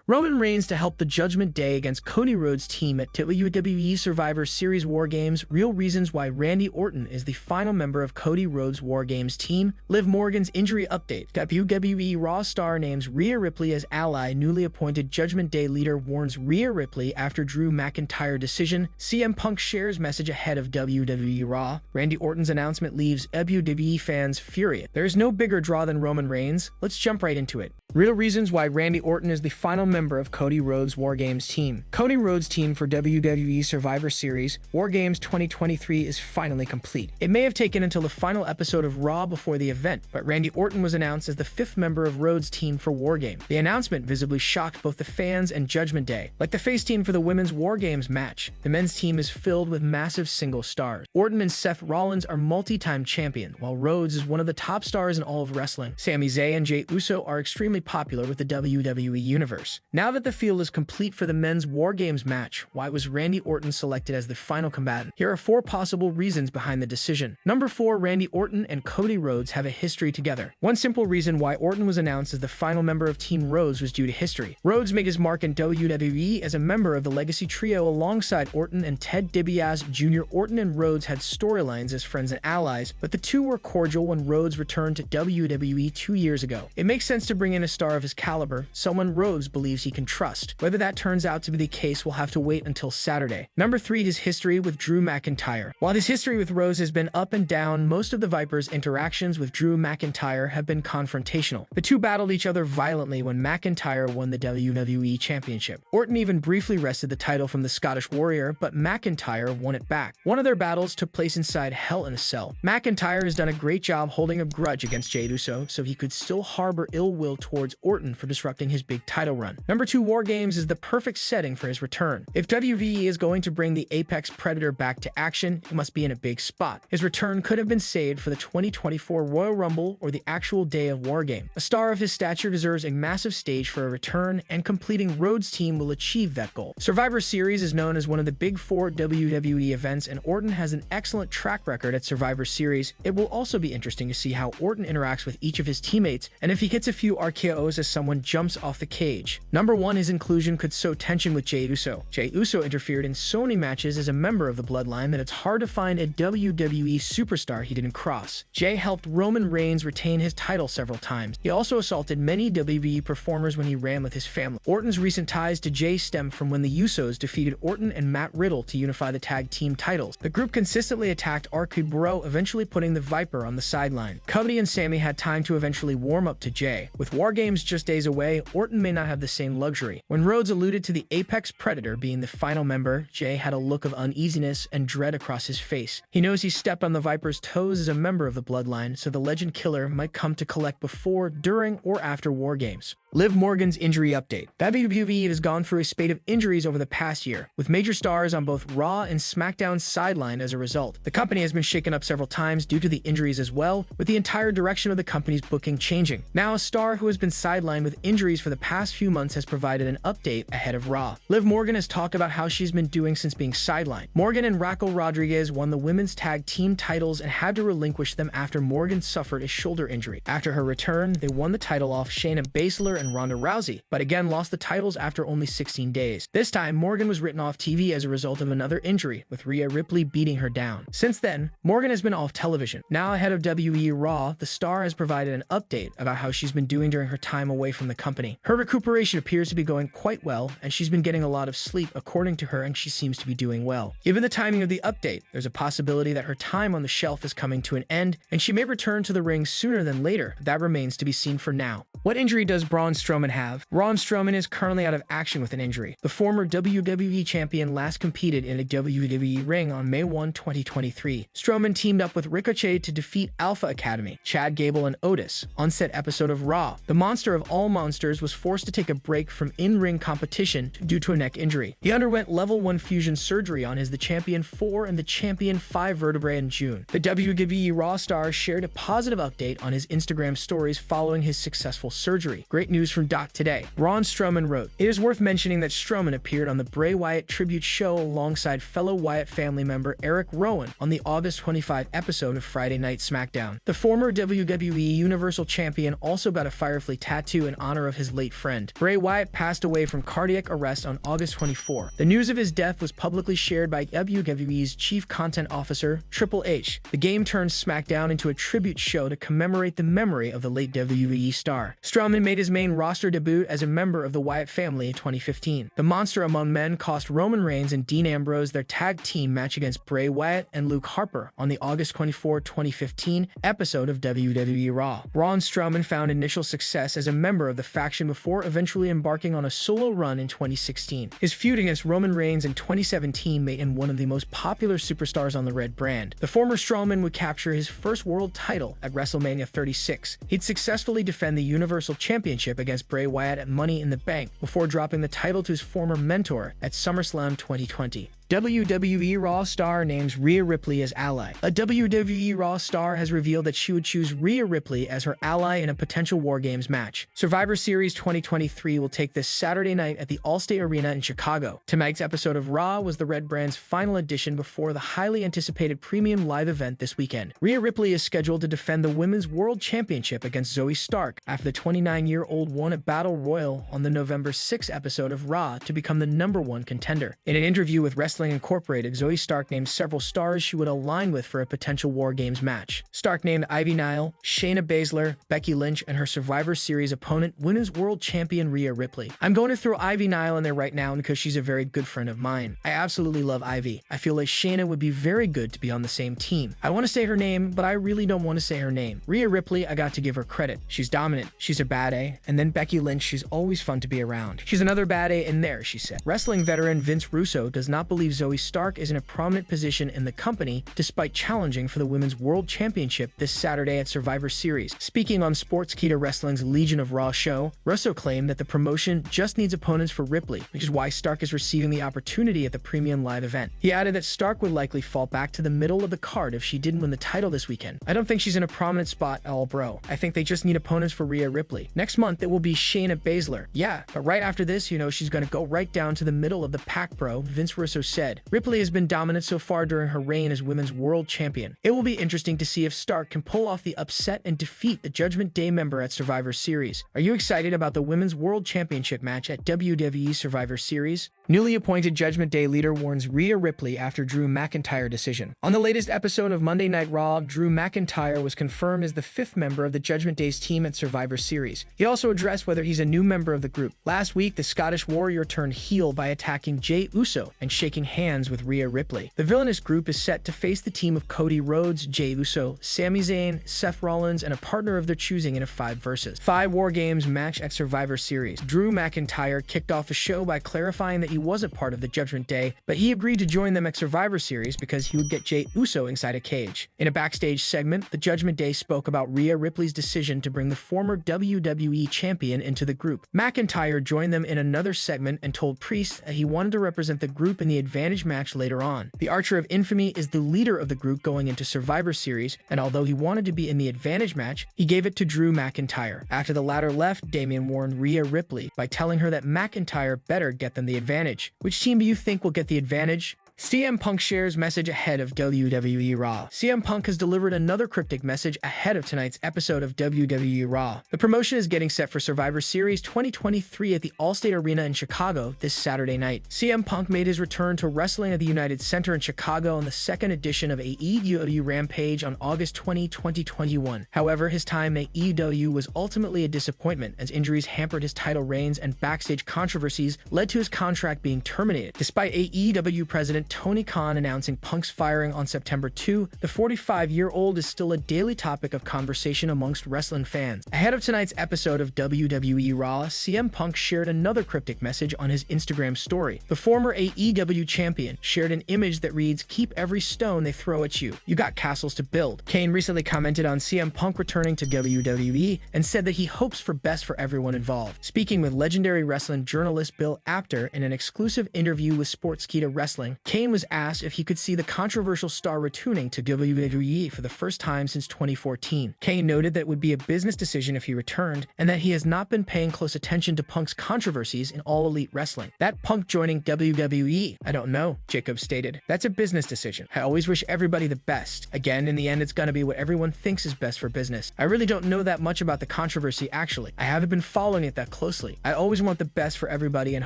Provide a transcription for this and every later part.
Roman Reigns to help the Judgment Day against Cody Rhodes' team at WWE Survivor Series War Games. Real reasons why Randy Orton is the final member of Cody Rhodes' War Games team. Liv Morgan's injury update. WWE Raw star names Ria Ripley as ally. Newly appointed Judgment Day leader warns Ria Ripley after Drew McIntyre decision. CM Punk shares message ahead of WWE Raw. Randy Orton's announcement leaves WWE fans furious. There is no bigger draw than Roman Reigns. Let's jump right into it. Real reasons why Randy Orton is the final member of Cody Rhodes' War Games team. Cody Rhodes' team for WWE Survivor Series War Games 2023 is finally complete. It may have taken until the final episode of Raw before the event, but Randy Orton was announced as the 5th member of Rhodes' team for War Games. The announcement visibly shocked both the fans and Judgment Day. Like the face team for the Women's War Games match, the men's team is filled with massive single stars. Orton and Seth Rollins are multi-time champion, while Rhodes is one of the top stars in all of wrestling. Sami Zayn and Jay Uso are extremely popular with the WWE Universe. Now that the field is complete for the men's War Games match, why was Randy Orton selected as the final combatant? Here are 4 possible reasons behind the decision. Number 4, Randy Orton and Cody Rhodes have a history together. One simple reason why Orton was announced as the final member of Team Rhodes was due to history. Rhodes made his mark in WWE as a member of the Legacy Trio alongside Orton and Ted DiBiase Jr. Orton and Rhodes had storylines as friends and allies, but the two were cordial when Rhodes returned to WWE 2 years ago. It makes sense to bring in a star of his caliber, someone Rhodes believes he can trust. Whether that turns out to be the case, we'll have to wait until Saturday. Number 3, his history with Drew McIntyre. While his history with Rhodes has been up and down, most of the Viper's interactions with Drew McIntyre have been confrontational. The two battled each other violently when McIntyre won the WWE Championship. Orton even briefly wrested the title from the Scottish Warrior, but McIntyre won it back. One of their battles took place inside Hell in a Cell. McIntyre has done a great job holding a grudge against Jay Uso, so he could still harbor ill will towards Orton for disrupting his big title run. Number 2, War Games is the perfect setting for his return. If WWE is going to bring the Apex Predator back to action, it must be in a big spot. His return could have been saved for the 2024 Royal Rumble or the actual day of War Game. A star of his stature deserves a massive stage for a return, and completing Rhodes' team will achieve that goal. Survivor Series is known as one of the big 4 WWE events, and Orton has an excellent track record at Survivor Series. It will also be interesting to see how Orton interacts with each of his teammates, and if he hits a few RKOs as someone jumps off the cage. Number 1, his inclusion could sow tension with Jay Uso. Jay Uso interfered in so many matches as a member of the Bloodline that it's hard to find a WWE superstar he didn't cross. Jay helped Roman Reigns retain his title several times. He also assaulted many WWE performers when he ran with his family. Orton's recent ties to Jay stem from when the Usos defeated Orton and Matt Riddle to unify the tag team titles. The group consistently attacked RK-Bro, eventually putting the Viper on the sideline. Cody and Sami had time to eventually warm up to Jay. With War Games just days away, Orton may not have the same luxury. When Rhodes alluded to the Apex Predator being the final member, Jay had a look of uneasiness and dread across his face. He knows he stepped on the Viper's toes as a member of the Bloodline, so the Legend Killer might come to collect before, during, or after War Games. Liv Morgan's injury update. WWE has gone through a spate of injuries over the past year, with major stars on both Raw and SmackDown sidelined as a result. The company has been shaken up several times due to the injuries as well, with the entire direction of the company's booking changing. Now, a star who has been sidelined with injuries for the past few months has provided an update ahead of Raw. Liv Morgan has talked about how she's been doing since being sidelined. Morgan and Raquel Rodriguez won the women's tag team titles and had to relinquish them after Morgan suffered a shoulder injury. After her return, they won the title off Shayna Baszler and Ronda Rousey, but again lost the titles after only 16 days. This time, Morgan was written off TV as a result of another injury, with Ria Ripley beating her down. Since then, Morgan has been off television. Now ahead of WWE Raw, the star has provided an update about how she's been doing during her time away from the company. Her recuperation appears to be going quite well, and she's been getting a lot of sleep according to her, and she seems to be doing well. Given the timing of the update, there's a possibility that her time on the shelf is coming to an end, and she may return to the ring sooner than later. That remains to be seen for now. What injury does Braun Strowman have? Braun Strowman is currently out of action with an injury. The former WWE champion last competed in a WWE ring on May 1, 2023. Strowman teamed up with Ricochet to defeat Alpha Academy, Chad Gable, and Otis on said episode of Raw. The monster of all monsters was forced to take a break from in-ring competition due to a neck injury. He underwent level 1 fusion surgery on his the Champion 4 and the Champion 5 vertebrae in June. The WWE Raw star shared a positive update on his Instagram stories following his successful surgery. Great news news from Doc Today. Braun Strowman wrote, "It is worth mentioning that Strowman appeared on the Bray Wyatt tribute show alongside fellow Wyatt family member Eric Rowan on the August 25 episode of Friday Night SmackDown. The former WWE Universal Champion also got a Firefly tattoo in honor of his late friend. Bray Wyatt passed away from cardiac arrest on August 24. The news of his death was publicly shared by WWE's Chief Content Officer, Triple H. The game turned SmackDown into a tribute show to commemorate the memory of the late WWE star. Strowman made his main roster debut as a member of the Wyatt family in 2015. The Monster Among Men cost Roman Reigns and Dean Ambrose their tag team match against Bray Wyatt and Luke Harper on the August 24, 2015 episode of WWE Raw. Braun Strowman found initial success as a member of the faction before eventually embarking on a solo run in 2016. His feud against Roman Reigns in 2017 made him one of the most popular superstars on the Red brand. The former Strowman would capture his first world title at WrestleMania 36. He'd successfully defend the Universal Championship against Bray Wyatt at Money in the Bank before dropping the title to his former mentor at SummerSlam 2020. WWE Raw star names Ria Ripley as ally. A WWE Raw star has revealed that she would choose Ria Ripley as her ally in a potential War Games match. Survivor Series 2023 will take this Saturday night at the Allstate Arena in Chicago. Tonight's episode of Raw was the Red brand's final edition before the highly anticipated premium live event this weekend. Ria Ripley is scheduled to defend the Women's World Championship against Zoe Stark after the 29-year-old won at Battle Royal on the November 6 episode of Raw to become the #1 contender. In an interview with Wrestling Incorporated, Zoe Stark named several stars she would align with for a potential War Games match. Stark named Ivy Nile, Shayna Baszler, Becky Lynch, and her Survivor Series opponent, Women's World Champion Ria Ripley. I'm going to throw Ivy Nile in there right now because she's a very good friend of mine. I absolutely love Ivy. I feel like Shayna would be very good to be on the same team. I want to say her name, but I really don't want to say her name. Ria Ripley, I got to give her credit. She's dominant. She's a bad A. And then Becky Lynch, she's always fun to be around. She's another bad A in there, she said. Wrestling veteran Vince Russo does not believe Zoe Stark is in a prominent position in the company despite challenging for the Women's World Championship this Saturday at Survivor Series. Speaking on Sportskeeda Wrestling's Legion of Raw show, Russo claimed that the promotion just needs opponents for Ripley, which is why Stark is receiving the opportunity at the premium live event. He added that Stark would likely fall back to the middle of the card if she didn't win the title this weekend. I don't think she's in a prominent spot at all, bro. I think they just need opponents for Ria Ripley. Next month, it will be Shayna Baszler. Yeah, but right after this, she's gonna go right down to the middle of the pack, bro, Vince Russo said. Ripley has been dominant so far during her reign as Women's World Champion. It will be interesting to see if Stark can pull off the upset and defeat the Judgment Day member at Survivor Series. Are you excited about the Women's World Championship match at WWE Survivor Series? Newly appointed Judgment Day leader warns Ria Ripley after Drew McIntyre decision. On the latest episode of Monday Night Raw, Drew McIntyre was confirmed as the 5th member of the Judgment Day's team at Survivor Series. He also addressed whether he's a new member of the group. Last week, the Scottish Warrior turned heel by attacking Jay Uso and shaking hands with Ria Ripley. The villainous group is set to face the team of Cody Rhodes, Jay Uso, Sami Zayn, Seth Rollins, and a partner of their choosing in a 5 War Games match at Survivor Series. Drew McIntyre kicked off the show by clarifying that he wasn't part of the Judgment Day, but he agreed to join them at Survivor Series because he would get Jay Uso inside a cage. In a backstage segment, the Judgment Day spoke about Ria Ripley's decision to bring the former WWE champion into the group. McIntyre joined them in another segment and told Priest that he wanted to represent the group in the Advantage match later on. The Archer of Infamy is the leader of the group going into Survivor Series, and although he wanted to be in the Advantage match, he gave it to Drew McIntyre. After the latter left, Damian warned Ria Ripley by telling her that McIntyre better get them the advantage. Which team do you think will get the advantage? CM Punk shares message ahead of WWE Raw. CM Punk has delivered another cryptic message ahead of tonight's episode of WWE Raw. The promotion is getting set for Survivor Series 2023 at the Allstate Arena in Chicago this Saturday night. CM Punk made his return to wrestling at the United Center in Chicago on the second edition of AEW Rampage on August 20, 2021. However, his time at AEW was ultimately a disappointment as injuries hampered his title reigns and backstage controversies led to his contract being terminated. Despite AEW President Tony Khan announcing Punk's firing on September 2, the 45-year-old is still a daily topic of conversation amongst wrestling fans. Ahead of tonight's episode of WWE Raw, CM Punk shared another cryptic message on his Instagram story. The former AEW champion shared an image that reads, "Keep every stone they throw at you. You got castles to build." Kane recently commented on CM Punk returning to WWE and said that he hopes for best for everyone involved. Speaking with legendary wrestling journalist Bill Apter in an exclusive interview with Sportskeeda Wrestling, Kane was asked if he could see the controversial star returning to WWE for the first time since 2014. Kane noted that it would be a business decision if he returned, and that he has not been paying close attention to Punk's controversies in All Elite Wrestling. That Punk joining WWE, I don't know, Jacob stated. That's a business decision. I always wish everybody the best. Again, in the end, it's gonna be what everyone thinks is best for business. I really don't know that much about the controversy, actually. I haven't been following it that closely. I always want the best for everybody and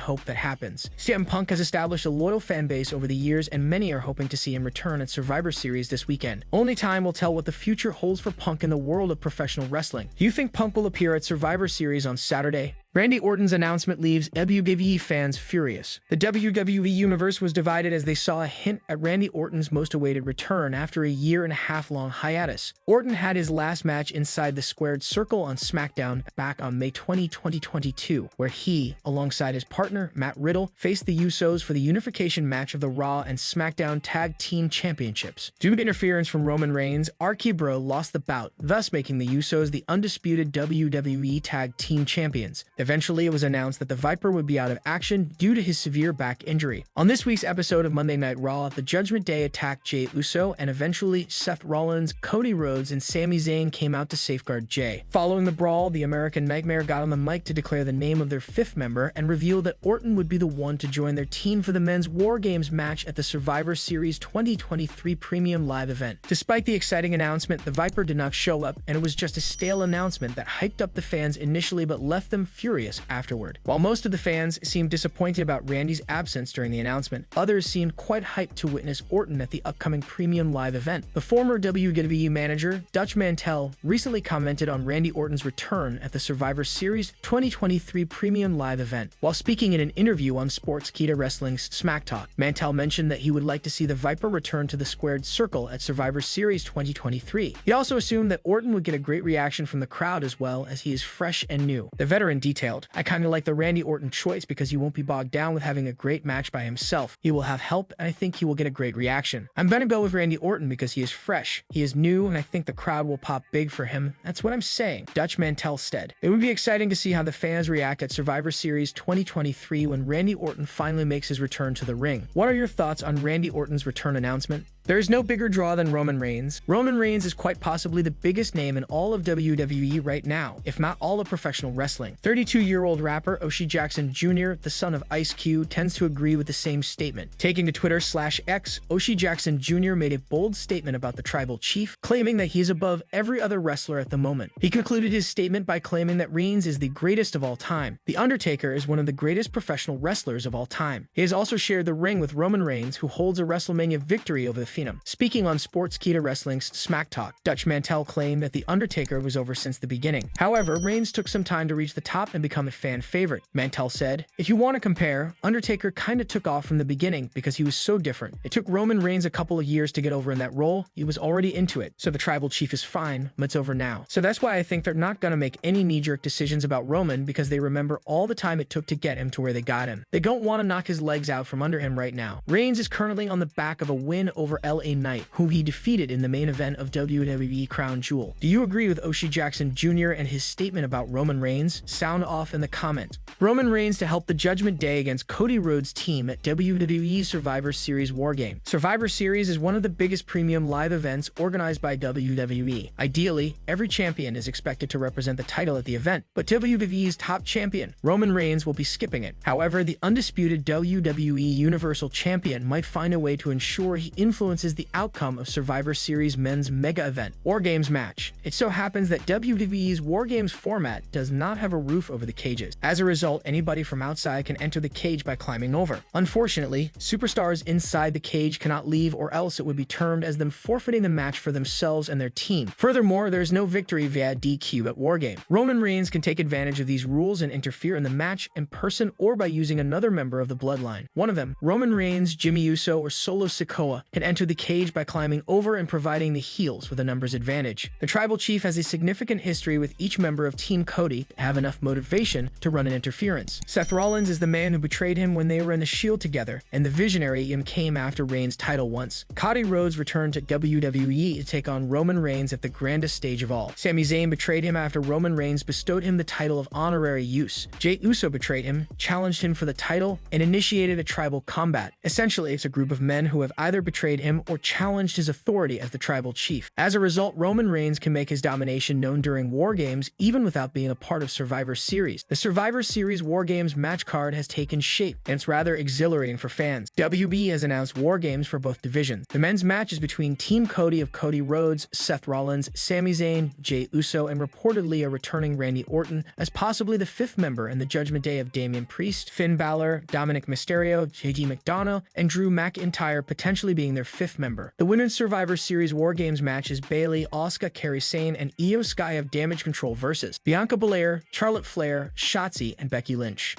hope that happens. CM Punk has established a loyal fan base over the years, and many are hoping to see him return at Survivor Series this weekend. Only time will tell what the future holds for Punk in the world of professional wrestling. Do you think Punk will appear at Survivor Series on Saturday? Randy Orton's announcement leaves WWE fans furious. The WWE Universe was divided as they saw a hint at Randy Orton's most awaited return after a year-and-a-half-long hiatus. Orton had his last match inside the Squared Circle on SmackDown back on May 20, 2022, where he, alongside his partner, Matt Riddle, faced the Usos for the unification match of the Raw and SmackDown Tag Team Championships. Due to interference from Roman Reigns, RK Bro lost the bout, thus making the Usos the undisputed WWE Tag Team Champions. Eventually, it was announced that the Viper would be out of action due to his severe back injury. On this week's episode of Monday Night Raw, the Judgment Day attacked Jay Uso, and eventually Seth Rollins, Cody Rhodes, and Sami Zayn came out to safeguard Jay. Following the brawl, the American Nightmare got on the mic to declare the name of their fifth member and reveal that Orton would be the one to join their team for the men's War Games match at the Survivor Series 2023 Premium Live event. Despite the exciting announcement, the Viper did not show up, and it was just a stale announcement that hyped up the fans initially but left them furious afterward. While most of the fans seemed disappointed about Randy's absence during the announcement, others seemed quite hyped to witness Orton at the upcoming Premium Live event. The former WWE manager, Dutch Mantel, recently commented on Randy Orton's return at the Survivor Series 2023 Premium Live event. While speaking in an interview on Sportskeeda Wrestling's Smack Talk, Mantel mentioned that he would like to see the Viper return to the Squared Circle at Survivor Series 2023. He also assumed that Orton would get a great reaction from the crowd as well, as he is fresh and new. The veteran detailed, "I kind of like the Randy Orton choice because he won't be bogged down with having a great match by himself. He will have help, and I think he will get a great reaction. I'm gonna go with Randy Orton because he is fresh, he is new, and I think the crowd will pop big for him. That's what I'm saying," Dutch Mantel said. It would be exciting to see how the fans react at Survivor Series 2023 when Randy Orton finally makes his return to the ring. What are your thoughts on Randy Orton's return announcement? There is no bigger draw than Roman Reigns. Roman Reigns is quite possibly the biggest name in all of WWE right now, if not all of professional wrestling. 32-year-old rapper Oshi Jackson Jr., the son of Ice Cube, tends to agree with the same statement. Taking to Twitter/X, Oshi Jackson Jr. made a bold statement about the tribal chief, claiming that he is above every other wrestler at the moment. He concluded his statement by claiming that Reigns is the greatest of all time. The Undertaker is one of the greatest professional wrestlers of all time. He has also shared the ring with Roman Reigns, who holds a WrestleMania victory over the Phenom. Speaking on Sportskeeda Wrestling's Smack Talk, Dutch Mantel claimed that The Undertaker was over since the beginning. However, Reigns took some time to reach the top and become a fan favorite. Mantel said, "If you want to compare, Undertaker kinda took off from the beginning because he was so different. It took Roman Reigns a couple of years to get over in that role. He was already into it. So the tribal chief is fine, but it's over now." So that's why I think they're not gonna make any knee-jerk decisions about Roman, because they remember all the time it took to get him to where they got him. They don't want to knock his legs out from under him right now. Reigns is currently on the back of a win over LA Knight, whom he defeated in the main event of WWE Crown Jewel. Do you agree with Oshi Jackson Jr. and his statement about Roman Reigns? Sound off in the comments. Roman Reigns to help the Judgment Day against Cody Rhodes' team at WWE Survivor Series War Game. Survivor Series is one of the biggest premium live events organized by WWE. Ideally, every champion is expected to represent the title at the event, but WWE's top champion, Roman Reigns, will be skipping it. However, the undisputed WWE Universal Champion might find a way to ensure he influences the outcome of Survivor Series men's mega event, War Games match. It so happens that WWE's War Games format does not have a roof over the cages. As a result, anybody from outside can enter the cage by climbing over. Unfortunately, superstars inside the cage cannot leave, or else it would be termed as them forfeiting the match for themselves and their team. Furthermore, there is no victory via DQ at War Game. Roman Reigns can take advantage of these rules and interfere in the match in person or by using another member of the bloodline. One of them, Roman Reigns, Jimmy Uso, or Solo Sikoa, can enter entered the cage by climbing over and providing the heels with a numbers advantage. The Tribal Chief has a significant history with each member of Team Cody to have enough motivation to run an interference. Seth Rollins is the man who betrayed him when they were in the Shield together, and the Visionary came after Reigns' title once. Cody Rhodes returned to WWE to take on Roman Reigns at the grandest stage of all. Sami Zayn betrayed him after Roman Reigns bestowed him the title of honorary use. Jay Uso betrayed him, challenged him for the title, and initiated a tribal combat. Essentially, it's a group of men who have either betrayed him or challenged his authority as the Tribal Chief. As a result, Roman Reigns can make his domination known during War Games even without being a part of Survivor Series. The Survivor Series War Games match card has taken shape, and it's rather exhilarating for fans. WB has announced War Games for both divisions. The men's match is between Team Cody of Cody Rhodes, Seth Rollins, Sami Zayn, Jay Uso, and reportedly a returning Randy Orton as possibly the fifth member in the Judgment Day of Damian Priest, Finn Balor, Dominic Mysterio, JD McDonough, and Drew McIntyre potentially being their fifth member. The Women's Survivor Series War Games match is Bayley, Asuka, Kairi Sane, and Io Sky of Damage Control versus Bianca Belair, Charlotte Flair, Shotzi, and Becky Lynch.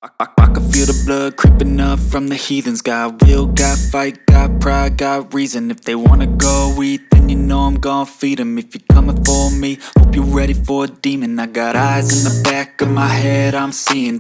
I can feel the blood creeping up from the heathens. Got will, got fight, got pride, got reason. If they wanna go eat, then you know I'm gon' feed them. If you're coming for me, hope you're ready for a demon. I got eyes in the back of my head, I'm seeing